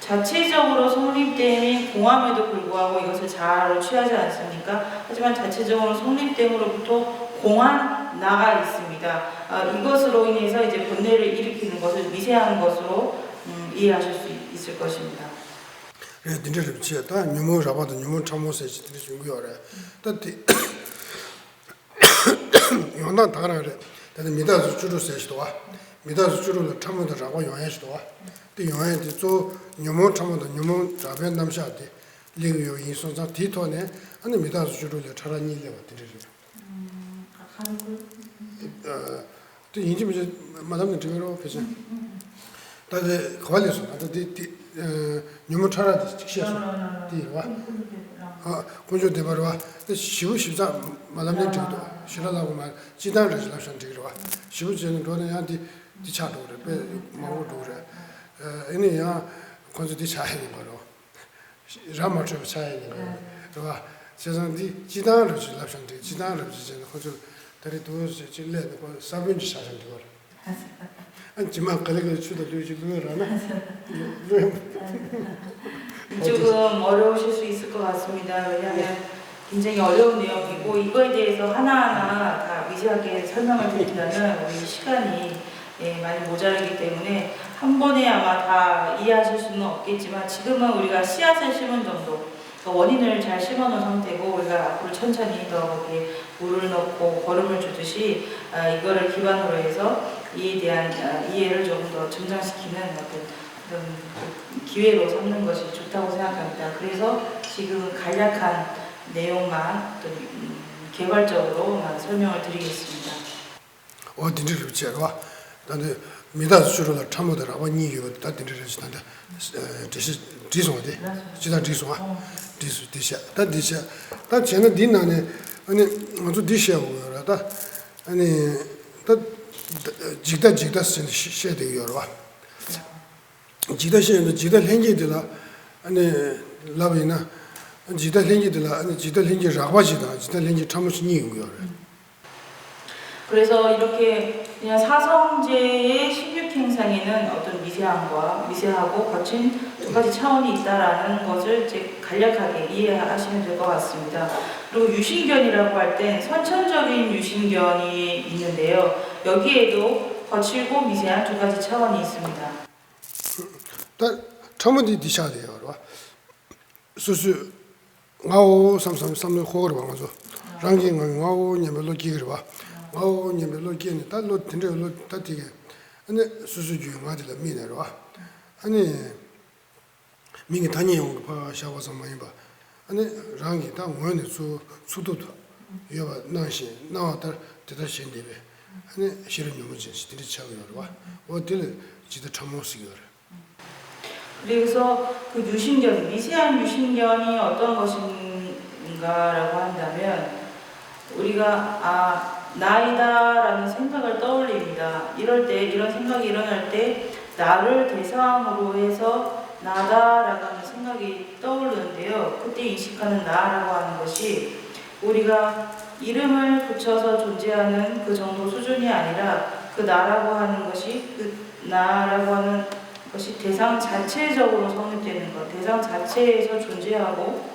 자체적으로 성립된 공함에도 불구하고 이것을 자아로 취하지 않습니까? 하지만 자체적으로 성립됨으로부터 공한 나가 있습니다. 이것으로 인해서 이제 번뇌를 일으키는 것을 미세한 것으로 이해하실 수 있을 것입니다. 예, dinner 지었다. 유모 잡아도 유모 참모세 지들이 중요하래. 또디 요나 다가래. 근데 미다스 주로 세시도 와. 미다스 주로 참모도라고 용해시도 와. 또 용해도 또 유모 참모도 유모 잡변 남샤데. 리그요 인소자 디토네. 아니 미다스 주로 차라니 일레 드리죠. 또 인지 이제 마담네 들으러 계셔. 다들 관리소. 다들 유모 차라디 직시해서 뒤와 군주 대바로와 시부 십자 마담네 들도 싫어라고 말 지단을 해서 들어와 시부 전에 돈에한테 디차도 그래 먹어도 그래 애니야 군주 디차하는 거로 라마트 차이는 거와 세상이 지단을 해서 지단을 해서 군주 다리 도시 질레도 사빈지 사는 거 안지만 그래도 주도 루지루라나 조금 어려우실 수 있을 것 같습니다. 왜냐하면 굉장히 어려운 내용이고 이거에 대해서 하나하나 다 미세하게 설명을 드리려면 우리 시간이 많이 모자라기 때문에 한 번에 아마 다 이해하실 수는 없겠지만 지금은 우리가 씨앗을 심은 정도 원인을 잘 심어놓은 상태고 우리가 앞으로 천천히 더 거기에 물을 넣고 거름을 주듯이 이거를 기반으로 해서 이에 대한 이해를 조금 더 증장시키는 어떤 그런 기회로 삼는 것이 좋다고 생각합니다. 그래서 지금은 간략한 내용만 어떤 개괄적으로만 설명을 드리겠습니다. 어디를 제가 근데 미다스 주로 참모더라고 니요 다 드리려는데 지송데 지다 지송아 디샤 다 디샤 다 제가 딘나네 아니 아주 디샤고요 다 아니 다 지다 셰데 요르와 지다 렌게들라 아니 라비나 지다 렌게들라 아니 지다 렌게 라바지다 지다 렌게 참으시니 요요 그래서 이렇게 그냥 사성제의 16행상에는 어떤 미세하고 거친 두 가지 차원이 있다라는 것을 이제 간략하게 이해하시면 될 것 같습니다. 그리고 유신견이라고 할 땐 선천적인 유신견이 있는데요. 여기에도 거칠고 미세한 두 가지 차원이 있습니다. 처음에 디샤데요. 수수 나오 삼삼 호거를 방어서 랑킹은 나오 녀멜로 기거를 봐. 나오 녀멜로 기는 달로 된대로 따티게. 아니 수수주 맞을 미네로 와. 아니 민이 다니용 봐 샤워서 많이 봐. 아니 랑이 다 원에 수도도 여봐 나시 나왔다 대다신데베. 아니 실은 요무진 시들이 차고요. 와. 어딜 지도 참모시기요. 그래서 그 유신견, 미세한 유신견이 어떤 것인가라고 한다면 우리가 나이다라는 생각을 떠올립니다. 이럴 때 이런 생각이 일어날 때 나를 대상으로 해서 나다라고 하는 생각이 떠오르는데요. 그때 인식하는 나라고 하는 것이 우리가 이름을 붙여서 존재하는 그 정도 수준이 아니라 그 나라고 하는 것이 그 나라고 하는 것이 대상 자체적으로 성립되는 것, 대상 자체에서 존재하고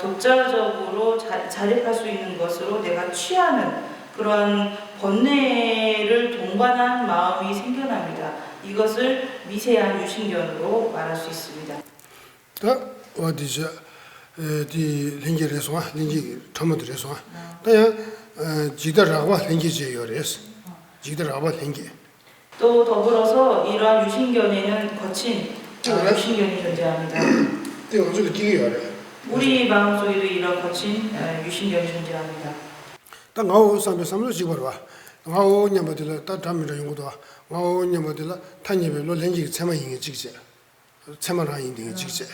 독자적으로 자립할 수 있는 것으로 내가 취하는 그런 번뇌를 동반한 마음이 생겨납니다. 이것을 미세한 유신견으로 말할 수 있습니다. 어디서 디 링게레서 링게 터모드레서 다야 지더라고 링게제요레스 지더라고 링게 또 더불어서 이러한 유신견에는 거친 유신견이 존재합니다. 우리 마음속에도 이런 거친 유신견이 존재합니다. 딱 나오 삼삼로 지거와 나오 냐마들 딱 담미로 연구도 나오 냐마들 탄예별로 렌지 체마잉이 직제 체마라 인딩이 직제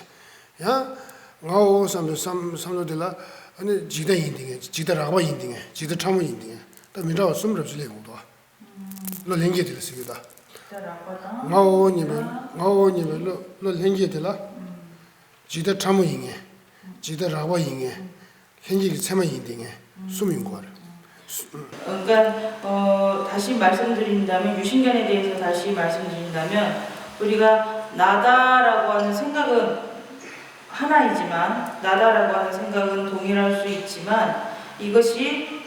야 나오 삼삼로들라 아니 지다 인딩이 지다라고 인딩이 지다 참은 인딩이 딱 미라고 숨럽지 레고도 로 렌게들 쓰기다 나오니면 로 렌게들라 지다 참은 인게 지다라고 인게 렌지 체마 인딩이 숨인 거라 그러니까 다시 말씀드린다면 유신견에 대해서 다시 말씀드린다면 우리가 나다라고 하는 생각은 하나이지만 나다라고 하는 생각은 동일할 수 있지만 이것이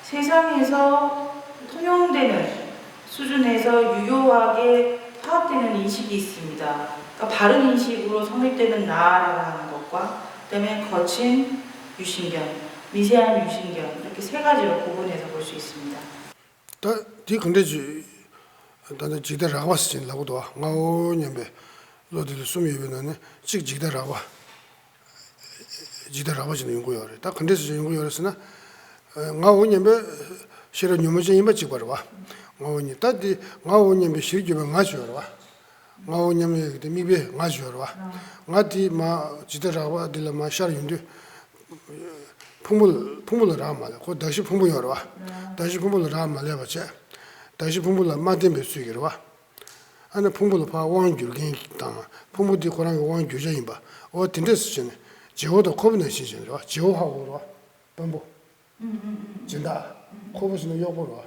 세상에서 통용되는 수준에서 유효하게 파악되는 인식이 있습니다. 그러니까 바른 인식으로 성립되는 나라고 하는 것과 그다음에 거친 유신견 미세한 유신견 이렇게 세 가지로 구분해서 볼 수 있습니다. 디 근데지 나는 지대라고 왔지 라고도 나오냐면 로들 숨이면은 지대라고 지는 연구요래. 딱 근데서 연구요랬으나 나오냐면 실은 유무진이 맞지 버와. 나오니 따디 나오냐면 실주면 가져와. 나오냐면 그때 미베 가져와. 나디 마 지대라고 들마 샤르인데 풍물을 하면 그 다시 풍물을 와. 다시 풍물을 하면 해봐지. 다시 풍물을 만든 수익을 와. 안에 풍물을 봐 왕주를 당아. 풍물이 고랑이 왕주자인 봐. 된데스잖아. 지호도 코브는 시즌 와. 지호하고 와. 번부. 진다. 코브스는 요거로 와.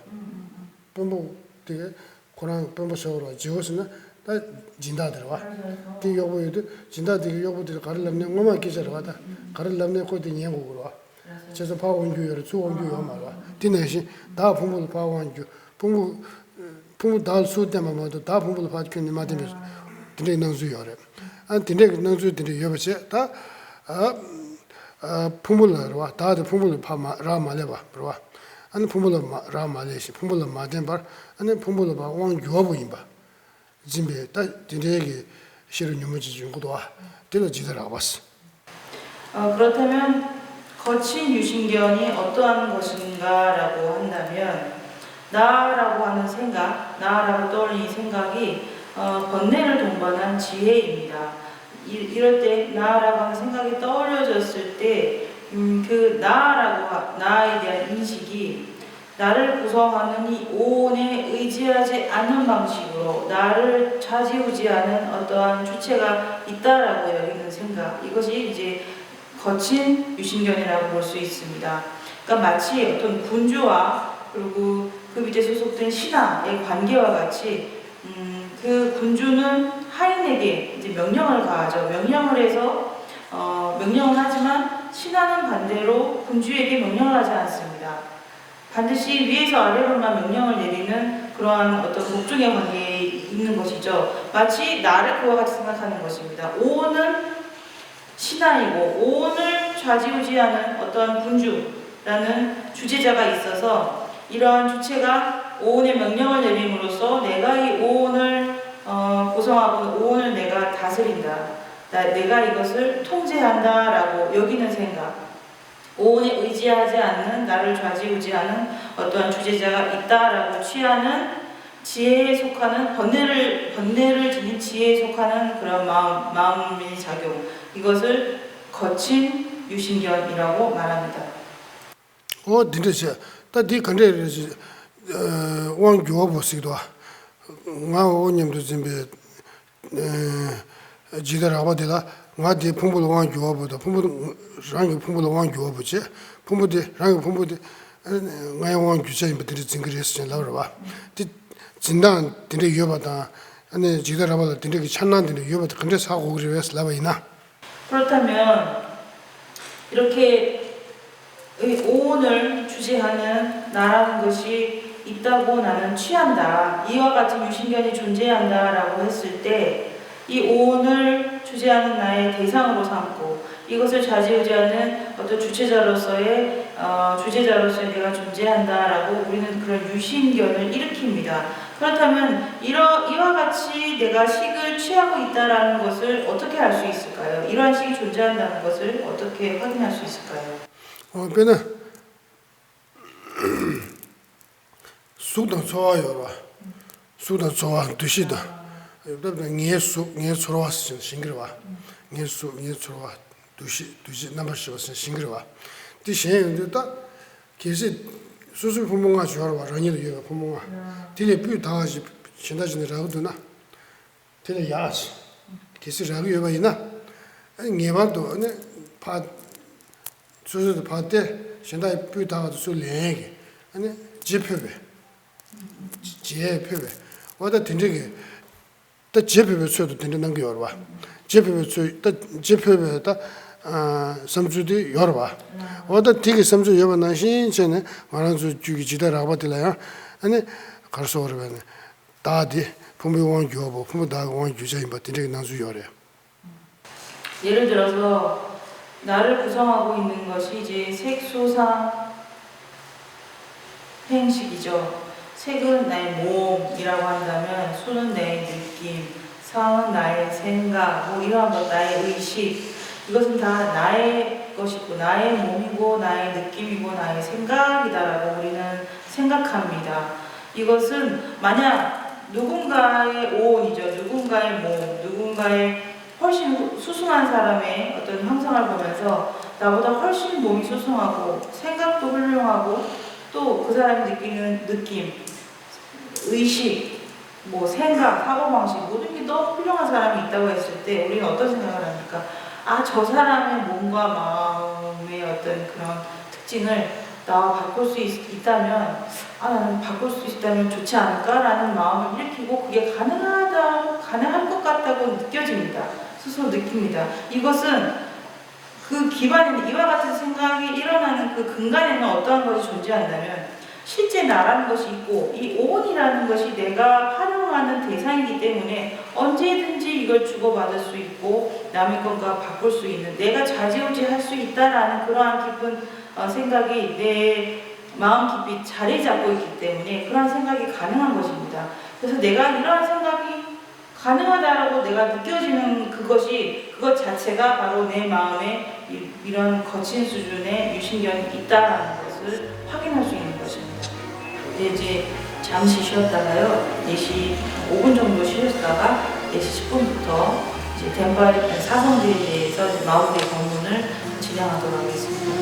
번부 되게 고랑 번부 서로 지호스는 다 진다 들어와. 그 요거에도 진다 되게 요거들 가르려면 뭐만 기자로 와다. 가르려면 거기 년국으로 와. 그래서 파원주를 주원주요 말아. 뒤내시 다 부모를 파원주. 부모 달 수때만 모두 다 부모를 파주는 마디면 뒤내 능수요래. 안 뒤내 능수들이 여버지 다 부모를 와. 다들 부모를 파라 말해 봐. 그러와. 안 부모를 라 말해시. 부모를 마된 bar 아니 부모를 봐 왕주어 보인 봐. 진배 다 뒤내기 실은 유무지 중고도 와. 들어지더라고 봤어. 그렇다면 거친 유신견이 어떠한 것인가라고 한다면 나라고 하는 생각, 나라고 떠올리는 생각이 번뇌를 동반한 지혜입니다. 이럴 때 나라고 하는 생각이 떠올려졌을 때 그 나에 대한 인식이 나를 구성하는 이 오온에 의지하지 않는 방식으로 나를 좌지우지하는 어떠한 주체가 있다라고 여기는 생각, 이것이 이제 거친 유신견이라고 볼 수 있습니다. 그러니까 마치 어떤 군주와 그리고 그 밑에 소속된 신하의 관계와 같이 그 군주는 하인에게 이제 명령을 가하죠. 명령을 해서 명령을 하지만 신하는 반대로 군주에게 명령을 하지 않습니다. 반드시 위에서 아래로만 명령을 내리는 그러한 어떤 복종의 관계에 있는 것이죠. 마치 나를 그와 같이 생각하는 것입니다. 오온은 신하이고 오온을 좌지우지하는 어떤 군주라는 주제자가 있어서 이러한 주체가 오온의 명령을 내림으로써 내가 이 오온을 구성하고 오온을 내가 다스린다. 내가 이것을 통제한다라고 여기는 생각. 오온에 의지하지 않는 나를 좌지우지하는 어떠한 주제자가 있다라고 취하는 지혜에 속하는 번뇌를 지닌 지혜에 속하는 그런 마음의 작용, 이것을 거친 유신견이라고 말합니다. 진짜 다디 근데지 왕 교보시도 나 오님도 준비 지더라고들 나디 풍부도 왕 교보도 풍부도 랑이 풍부도 왕 교보지 풍부디 랑이 풍부디 나의 왕 주체인 분들이 증거했을 라고 봐. 진단 되게 여바다 아니 지더라고들 되게 찬난데 여바다 근데 사고 그래서 라바이나. 그렇다면 이렇게 오온을 주제하는 나라는 것이 있다고 나는 취한다. 이와 같은 유신견이 존재한다라고 했을 때 이 오온을 주제하는 나의 대상으로 삼고 이것을 좌지우지하는 어떤 주제자로서의 내가 존재한다라고 우리는 그런 유신견을 일으킵니다. 그렇다면 이와 같이 내가 식을 취하고 있다라는 것을 어떻게 알 수 있을까요? 이러한 식이 존재한다는 것을 어떻게 확인할 수 있을까요? 그는 수도 좋아요. 수도 좋아 두시다. 예 들어왔어 싱그러워. 예 들어와 두시 넘버시었어 싱그러워. 디시엔도 계시 수술 부모가 좋아와 러니도 이거 부모가 딜레 뷰 다지 신다진이라고도나 딜레 야스 계시라고 여봐이나 녜만도 파 수술도 파때 신다 뷰 다가도 술래게 아니 제표베 제표베 와다 된적이 또 제표베 쳐도 된다는 거 열어 봐. 제표베 또 제표베다 삼주디 열어 봐. 와다 되게 삼주 여봐나 신전에 말한수 주기 지다라고 받들어요. 아니 가서 오르면 다디 부모원 교보 부모다원 주자인 받들이 난수 열어요. 예를 들어서 나를 구성하고 있는 것이 이제 색소상 행식이죠. 색은 나의 몸이라고 한다면, 소는 나의 느낌, 상은 나의 생각, 뭐 이러한 것, 나의 의식, 이것은 다 나의 것이고 나의 몸이고 나의 느낌이고 나의 생각이다라고 우리는 생각합니다. 이것은 만약 누군가의 오온이죠. 누군가의 몸, 누군가의 훨씬 수승한 사람의 어떤 형상을 보면서 나보다 훨씬 몸이 수승하고 생각도 훌륭하고 또 그 사람이 느끼는 느낌, 의식, 뭐 생각, 사고방식 모든 게 너무 훌륭한 사람이 있다고 했을 때 우리는 어떤 생각을 합니까? 아, 저 사람의 몸과 마음의 어떤 그런 특징을 나와 바꿀 수 있다면 나는 바꿀 수 있다면 좋지 않을까라는 마음을 일으키고 그게 가능할 것 같다고 느껴집니다. 스스로 느낍니다. 이것은 그 기반에는 이와 같은 생각이 일어나는 그 근간에는 어떠한 것이 존재한다면 실제 나라는 것이 있고 이 오온이라는 것이 내가 활용하는 대상이기 때문에 언제든지 이걸 주고받을 수 있고 남의 것과 바꿀 수 있는 내가 좌지우지할 수 있다라는 그러한 깊은 생각이 내 마음 깊이 자리 잡고 있기 때문에 그러한 생각이 가능한 것입니다. 그래서 내가 이러한 생각이 가능하다라고 내가 느껴지는 그것 자체가 바로 내 마음에 이런 거친 수준의 유신견이 있다라는 것을 확인할 수 있는 것입니다. 이제 잠시 쉬었다가요. 4시 5분 정도 쉬었다가 4시 10분부터 이제 사성제에 대해서 이제 40개 검문을 진행하도록 하겠습니다.